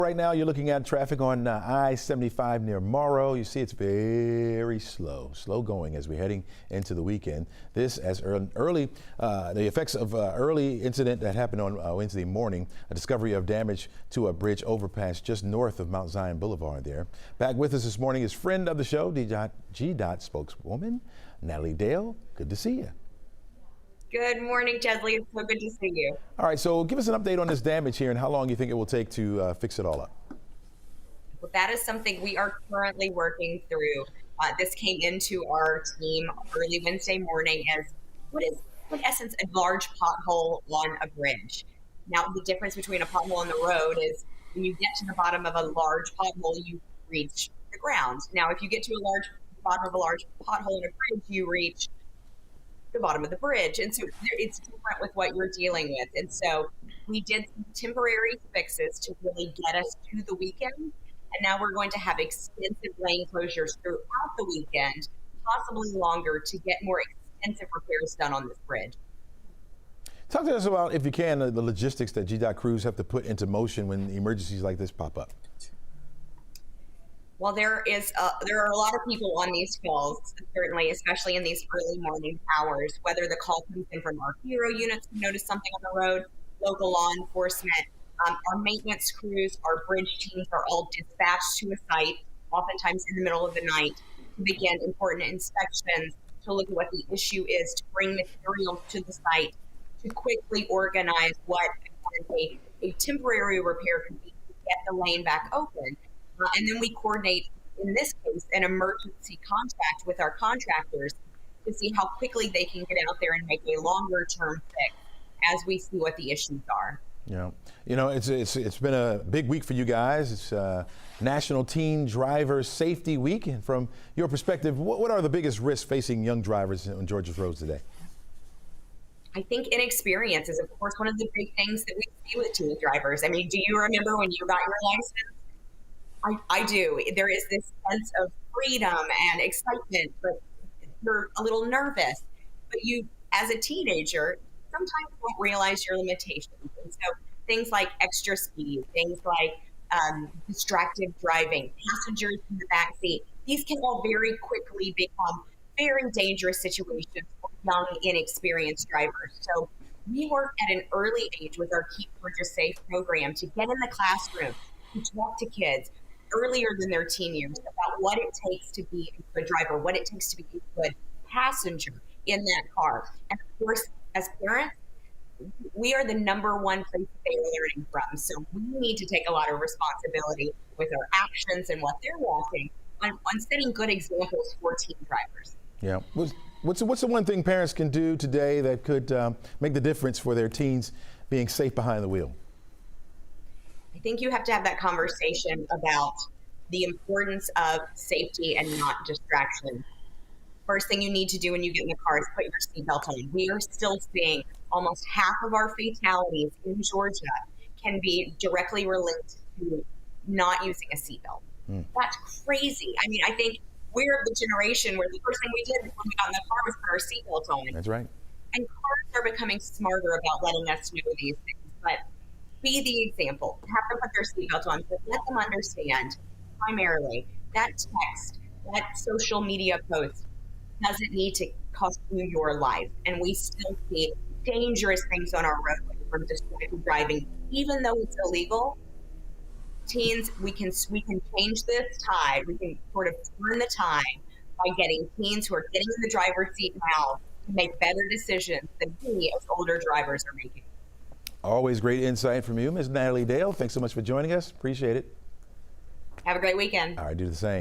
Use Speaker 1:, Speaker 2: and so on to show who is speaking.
Speaker 1: Right now, you're looking at traffic on I-75 near Morrow. You see it's very slow going as we're heading into the weekend. This as the effects of early incident that happened on Wednesday morning, a discovery of damage to a bridge overpass just north of Mount Zion Boulevard there. Back with us this morning is friend of the show, GDOT spokeswoman, Natalie Dale. Good to see you.
Speaker 2: Good morning, Chesley. It's so good to see you.
Speaker 1: All right, so give us an update on this damage here and how long you think it will take to fix it all up.
Speaker 2: Well, that is something we are currently working through. This came into our team early Wednesday morning as what is, in essence, a large pothole on a bridge. Now, the difference between a pothole on the road is when you get to the bottom of a large pothole, you reach the ground. Now, if you get to bottom of a large pothole in a bridge, you reach the bottom of the bridge. And so it's different with what you're dealing with. And so we did some temporary fixes to really get us to the weekend. And now we're going to have extensive lane closures throughout the weekend, possibly longer, to get more extensive repairs done on this bridge.
Speaker 1: Talk to us about, if you can, the logistics that GDOT crews have to put into motion when emergencies like this pop up.
Speaker 2: Well, there are a lot of people on these calls, certainly, especially in these early morning hours, whether the call comes in from our hero units who notice something on the road, local law enforcement, our maintenance crews, our bridge teams are all dispatched to a site, oftentimes in the middle of the night, to begin important inspections, to look at what the issue is, to bring materials to the site, to quickly organize what a temporary repair could be to get the lane back open. And then we coordinate, in this case, an emergency contract with our contractors to see how quickly they can get out there and make a longer term fix as we see what the issues are.
Speaker 1: Yeah, you know, it's been a big week for you guys. It's National Teen Driver Safety Week. And from your perspective, what are the biggest risks facing young drivers on Georgia's roads today?
Speaker 2: I think inexperience is, of course, one of the big things that we see with teen drivers. I mean, do you remember when you got your license? I do. There is this sense of freedom and excitement, but you're a little nervous. But you, as a teenager, sometimes don't realize your limitations. And so things like extra speed, things like distracted driving, passengers in the back seat, these can all very quickly become very dangerous situations for young, inexperienced drivers. So we work at an early age with our Keep Georgia Safe program to get in the classroom, to talk to kids earlier than their teen years about what it takes to be a good driver, what it takes to be a good passenger in that car. And of course, as parents, we are the number one place that they are learning from. So we need to take a lot of responsibility with our actions and what they're watching on setting good examples for teen drivers.
Speaker 1: Yeah. What's the one thing parents can do today that could make the difference for their teens being safe behind the wheel?
Speaker 2: I think you have to have that conversation about the importance of safety and not distraction. First thing you need to do when you get in the car is put your seatbelt on. We are still seeing almost half of our fatalities in Georgia can be directly related to not using a seatbelt. That's crazy. I mean, I think we're the generation where the first thing we did when we got in the car was put our seatbelt on.
Speaker 1: That's right.
Speaker 2: And cars are becoming smarter about letting us know these things. But be the example. Have them put their seatbelts on, but let them understand primarily that text, that social media post doesn't need to cost you your life. And we still see dangerous things on our road from distracted driving, even though it's illegal. Teens, we can change this tide. We can sort of turn the tide by getting teens who are getting in the driver's seat now to make better decisions than we as older drivers are making.
Speaker 1: Always great insight from you, Ms. Natalie Dale. Thanks so much for joining us. Appreciate it.
Speaker 2: Have a great weekend.
Speaker 1: All right, do the same.